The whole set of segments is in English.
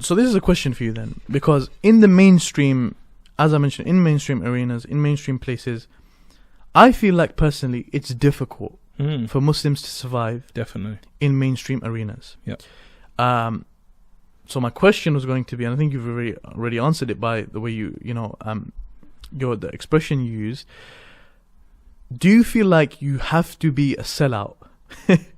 So this is a question for you then, because in the mainstream, as I mentioned, in mainstream arenas, in mainstream places, I feel like personally it's difficult for Muslims to survive. Definitely. In mainstream arenas. Yeah. So my question was going to be, and I think you've already answered it by the way the expression you use. Do you feel like you have to be a sellout?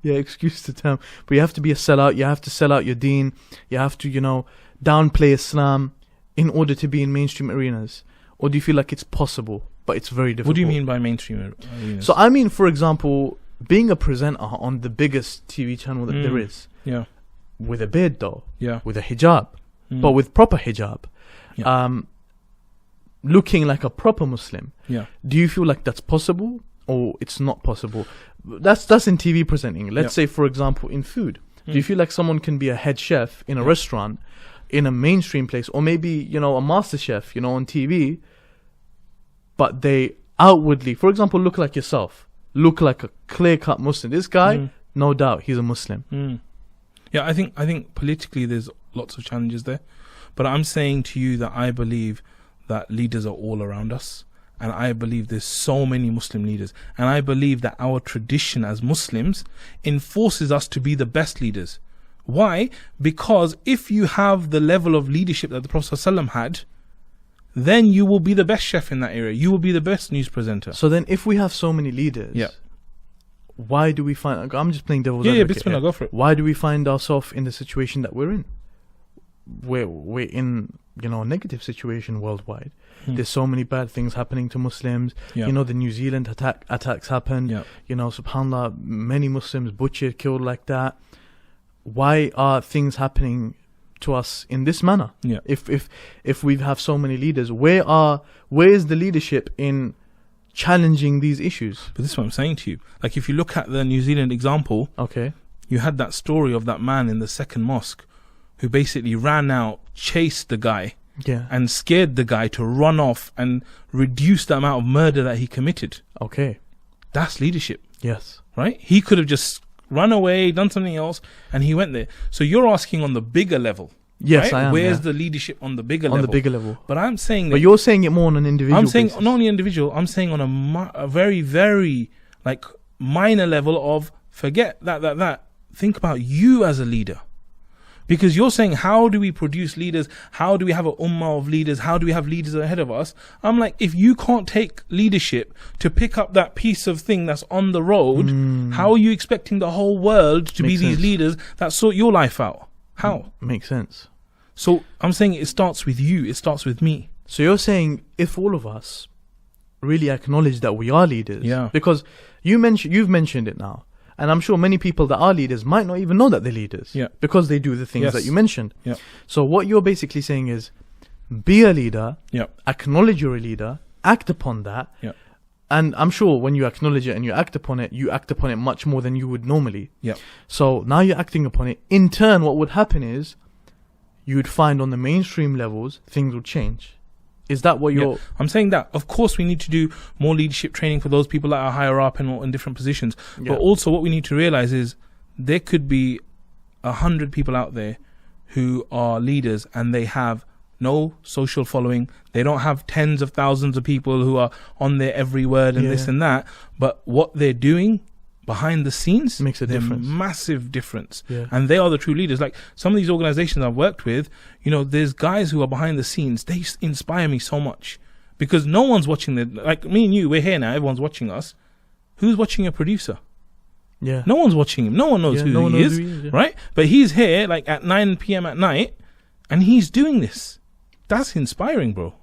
Yeah, excuse the term, but you have to be a sellout. You have to sell out your deen. You have to, downplay Islam in order to be in mainstream arenas. Or do you feel like it's possible, but it's very difficult? What do you mean by mainstream arenas? So I mean, for example, being a presenter on the biggest TV channel that there is. Yeah. With a beard though. Yeah. With a hijab. But with proper hijab. Yeah. Looking like a proper Muslim. Yeah. Do you feel like that's possible or it's not possible? That's in TV presenting. Let's say, for example, in food. Do you feel like someone can be a head chef in a restaurant, in a mainstream place, or maybe, a master chef, on TV, but they outwardly, for example, look like yourself, look like a clear-cut Muslim. This guy, no doubt, he's a Muslim. Yeah, I think politically there's lots of challenges there. But I'm saying to you that I believe that leaders are all around us. And I believe there's so many Muslim leaders. And I believe that our tradition as Muslims enforces us to be the best leaders. Why? Because if you have the level of leadership that the Prophet ﷺ had, then you will be the best chef in that area. You will be the best news presenter. So then if we have so many leaders, why do we find... I'm just playing devil's advocate Bismillah, go for it. Why do we find ourselves in the situation that we're in? We're in, a negative situation worldwide. There's so many bad things happening to Muslims. The New Zealand attacks happened. SubhanAllah, many Muslims butchered, killed like that. Why are things happening to us in this manner? If we have so many leaders, where is the leadership in challenging these issues? But this is what I'm saying to you. Like, if you look at the New Zealand example, you had that story of that man in the second mosque who basically ran out, chased the guy, and scared the guy to run off and reduce the amount of murder that he committed. That's leadership. Yes. Right? He could have just run away, done something else, and he went there. So you're asking on the bigger level. Yes, right? I am. Where's the leadership on the bigger level? On the bigger level. But I'm saying that... But you're saying it more on an individual I'm saying basis. not only individual, I'm saying on a very, very minor level of forget that. Think about you as a leader. Because you're saying, how do we produce leaders? How do we have an ummah of leaders? How do we have leaders ahead of us? I'm like, if you can't take leadership to pick up that piece of thing that's on the road, how are you expecting the whole world to be these leaders that sort your life out? How? Makes sense. So I'm saying it starts with you. It starts with me. So you're saying if all of us really acknowledge that we are leaders, because you've mentioned it now. And I'm sure many people that are leaders might not even know that they're leaders. Because they do the things that you mentioned. So what you're basically saying is, be a leader, acknowledge you're a leader, act upon that. And I'm sure when you acknowledge it and you act upon it much more than you would normally. So now you're acting upon it. In turn, what would happen is, you would find on the mainstream levels, things would change. Is that what you're... I'm saying that, of course, we need to do more leadership training for those people that are higher up and in different positions. But also what we need to realize is there could be 100 people out there who are leaders and they have no social following. They don't have tens of thousands of people who are on their every word and this and that. But what they're doing behind the scenes makes a difference. Massive difference. And they are the true leaders. Like some of these organizations I've worked with, there's guys who are behind the scenes. They inspire me so much because no one's watching like me and you, we're here now, everyone's watching us. Who's watching a producer? No one's watching him. No one knows who he is, right? But he's here like at 9 p.m. at night and he's doing this. That's inspiring, bro.